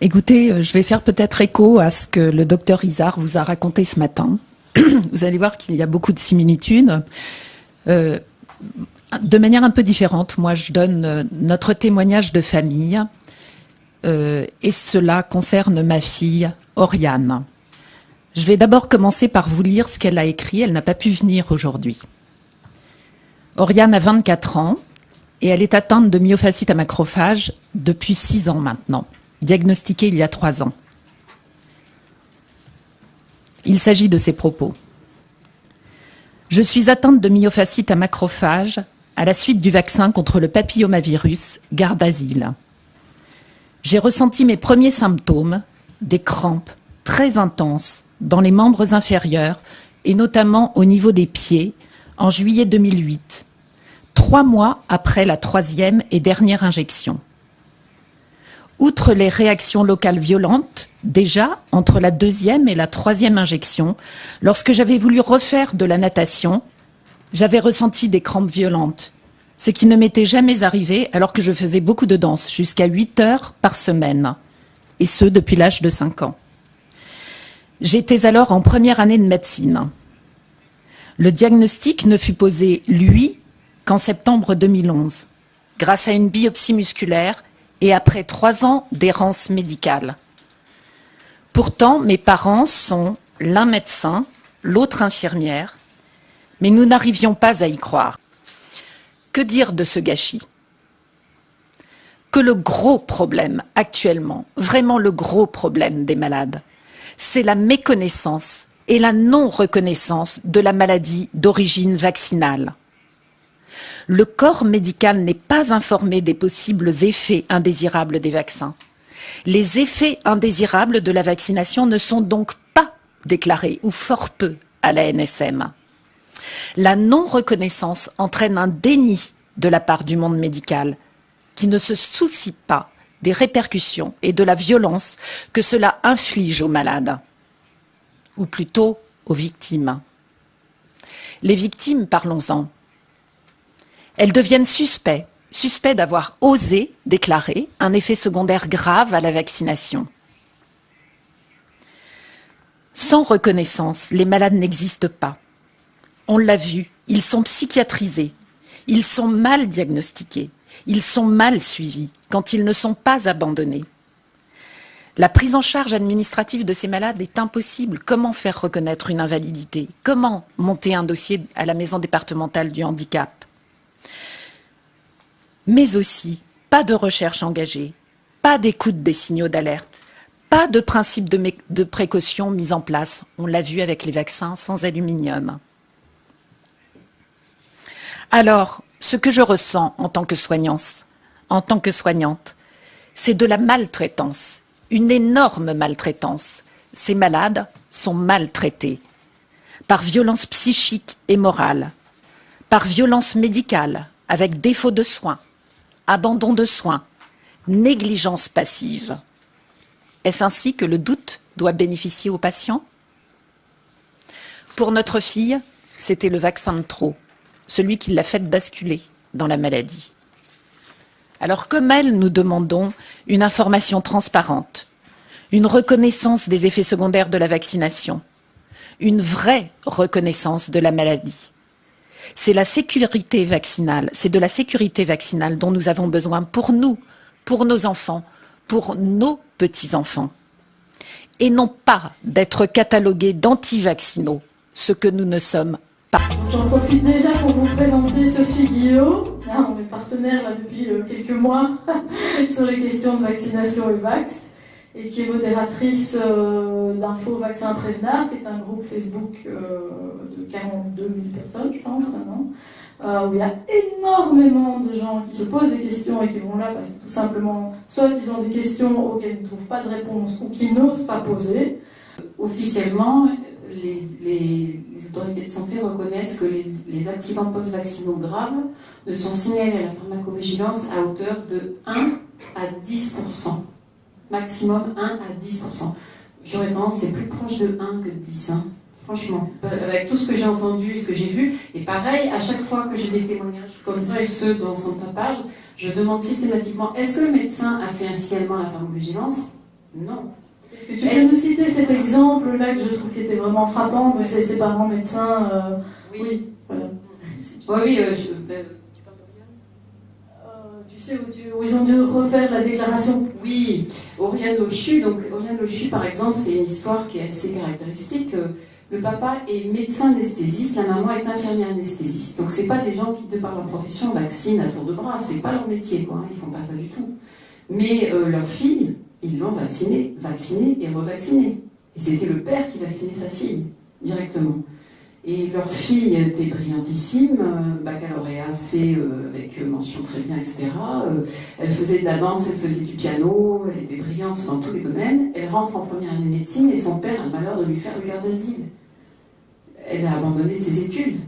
Écoutez, je vais faire peut-être écho à ce que le docteur Izard vous a raconté ce matin. Vous allez voir qu'il y a beaucoup de similitudes. De manière un peu différente, moi je donne notre témoignage de famille et cela concerne ma fille Oriane. Je vais d'abord commencer par vous lire ce qu'elle a écrit. Elle n'a pas pu venir aujourd'hui. Oriane a 24 ans et elle est atteinte de myofasciite à macrophages depuis 6 ans maintenant, diagnostiquée il y a 3 ans. Il s'agit de ses propos. Je suis atteinte de myofasciite à macrophages à la suite du vaccin contre le papillomavirus Gardasil. J'ai ressenti mes premiers symptômes, des crampes très intenses dans les membres inférieurs et notamment au niveau des pieds en juillet 2008, 3 mois après la 3e et dernière injection. Outre les réactions locales violentes, déjà entre la 2e et la 3e injection, lorsque j'avais voulu refaire de la natation, j'avais ressenti des crampes violentes, ce qui ne m'était jamais arrivé alors que je faisais beaucoup de danse, jusqu'à 8 heures par semaine, et ce depuis l'âge de 5 ans. J'étais alors en première année de médecine. Le diagnostic ne fut posé, lui, qu'en septembre 2011, grâce à une biopsie musculaire et après 3 ans d'errance médicale. Pourtant, mes parents sont l'un médecin, l'autre infirmière, mais nous n'arrivions pas à y croire. Que dire de ce gâchis? Que le gros problème actuellement, vraiment le gros problème des malades, c'est la méconnaissance et la non-reconnaissance de la maladie d'origine vaccinale. Le corps médical n'est pas informé des possibles effets indésirables des vaccins. Les effets indésirables de la vaccination ne sont donc pas déclarés, ou fort peu, à la NSM. La non-reconnaissance entraîne un déni de la part du monde médical, qui ne se soucie pas des répercussions et de la violence que cela inflige aux malades, ou plutôt aux victimes. Les victimes, parlons-en. Elles deviennent suspects d'avoir osé déclarer un effet secondaire grave à la vaccination. Sans reconnaissance, les malades n'existent pas. On l'a vu, ils sont psychiatrisés, ils sont mal diagnostiqués, ils sont mal suivis quand ils ne sont pas abandonnés. La prise en charge administrative de ces malades est impossible. Comment faire reconnaître une invalidité? Comment monter un dossier à la maison départementale du handicap? Mais aussi, pas de recherche engagée, pas d'écoute des signaux d'alerte, pas de principe de précaution mis en place. On l'a vu avec les vaccins sans aluminium. Alors, ce que je ressens en tant que soignante, c'est de la maltraitance, une énorme maltraitance. Ces malades sont maltraités par violence psychique et morale, par violence médicale, avec défaut de soins, abandon de soins, négligence passive. Est-ce ainsi que le doute doit bénéficier aux patients? Pour notre fille, c'était le vaccin de trop, celui qui l'a fait basculer dans la maladie. Alors comme elle, nous demandons une information transparente, une reconnaissance des effets secondaires de la vaccination, une vraie reconnaissance de la maladie. C'est la sécurité vaccinale, c'est de la sécurité vaccinale dont nous avons besoin pour nous, pour nos enfants, pour nos petits-enfants. Et non pas d'être catalogués d'anti-vaccinaux, ce que nous ne sommes pas. J'en profite déjà pour vous présenter Sophie Guillot. On est partenaire là, depuis quelques mois sur les questions de vaccination et Vax, et qui est modératrice d'Info Vaccin Prévenard, qui est un groupe Facebook de 42 000 personnes, je pense, maintenant, où il y a énormément de gens qui se posent des questions et qui vont là parce que tout simplement, soit ils ont des questions auxquelles ils ne trouvent pas de réponse ou qu'ils n'osent pas poser. Officiellement, les autorités de santé reconnaissent que les accidents post-vaccinaux graves ne sont signalés à la pharmacovigilance à hauteur de 1 à 10%. Maximum 1 à 10%. J'aurais tendance, c'est plus proche de 1 que de 10, hein. Franchement. Avec tout ce que j'ai entendu et ce que j'ai vu, et pareil, à chaque fois que j'ai des témoignages comme ceux dont Santa parle, je demande systématiquement, est-ce que le médecin a fait un signalement à la pharmacovigilance? Non. Est-ce que tu peux nous citer cet exemple-là que je trouve qui était vraiment frappant de ces parents médecins Oui. Voilà. Tu parles d'Oriane Tu sais, où ils ont dû refaire la déclaration. Oui, Oriane Lochu. Donc, Oriane Lochu, par exemple, c'est une histoire qui est assez caractéristique. Le papa est médecin anesthésiste, la maman est infirmière anesthésiste. Donc, c'est pas des gens qui, de par leur profession, vaccinent à tour de bras. C'est pas leur métier, quoi. Ils font pas ça du tout. Mais leur fille, ils l'ont vaccinée et revaccinée. Et c'était le père qui vaccinait sa fille, directement. Et leur fille était brillantissime, baccalauréat C avec mention très bien, etc. Elle faisait de la danse, elle faisait du piano, elle était brillante dans tous les domaines. Elle rentre en première année de médecine et son père a le malheur de lui faire le garde d'asile. Elle a abandonné ses études.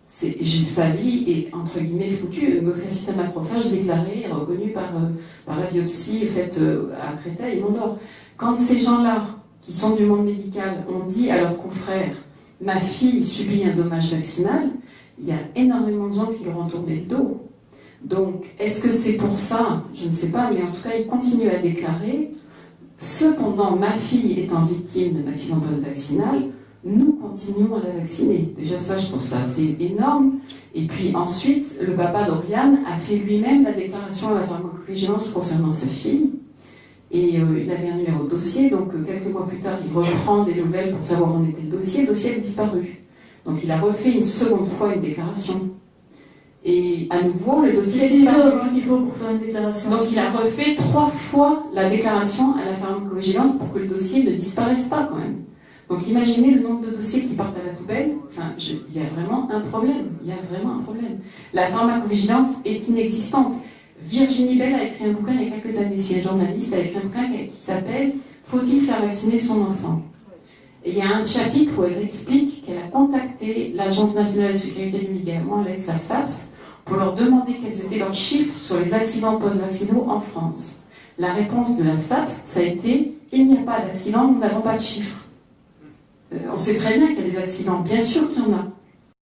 Sa vie est, entre guillemets, foutue. Hémophagie à macrophage déclarée et reconnue par la biopsie faite à Créteil et Mont-d'Or. Quand ces gens-là, qui sont du monde médical, ont dit à leurs confrères « Ma fille subit un dommage vaccinal », il y a énormément de gens qui leur ont tourné le dos. Donc, est-ce que c'est pour ça? Je ne sais pas, mais en tout cas, ils continuent à déclarer « Cependant, ma fille étant victime d'un accident post-vaccinal, nous continuons à la vacciner ». Déjà ça, je trouve ça assez énorme. Et puis ensuite, le papa d'Oriane a fait lui-même la déclaration à la pharmacovigilance concernant sa fille. Et il avait un numéro de dossier, donc quelques mois plus tard, il reprend des nouvelles pour savoir où en était le dossier avait disparu. Donc il a refait une seconde fois une déclaration. Et à nouveau, le dossier a disparu. Il faut pour faire une déclaration. Donc il a refait 3 fois la déclaration à la pharmacovigilance pour que le dossier ne disparaisse pas quand même. Donc imaginez le nombre de dossiers qui partent à la poubelle. Enfin, il y a vraiment un problème. Il y a vraiment un problème. La pharmacovigilance est inexistante. Virginie Bell a écrit un bouquin il y a quelques années. C'est une journaliste, elle a écrit un bouquin qui s'appelle « Faut-il faire vacciner son enfant ?» Et il y a un chapitre où elle explique qu'elle a contacté l'Agence nationale de sécurité du médicament, l'ex-AFSAPS, pour leur demander quels étaient leurs chiffres sur les accidents post-vaccinaux en France. La réponse de l'AFSAPS, ça a été « Il n'y a pas d'accident, nous n'avons pas de chiffres ». On sait très bien qu'il y a des accidents, bien sûr qu'il y en a.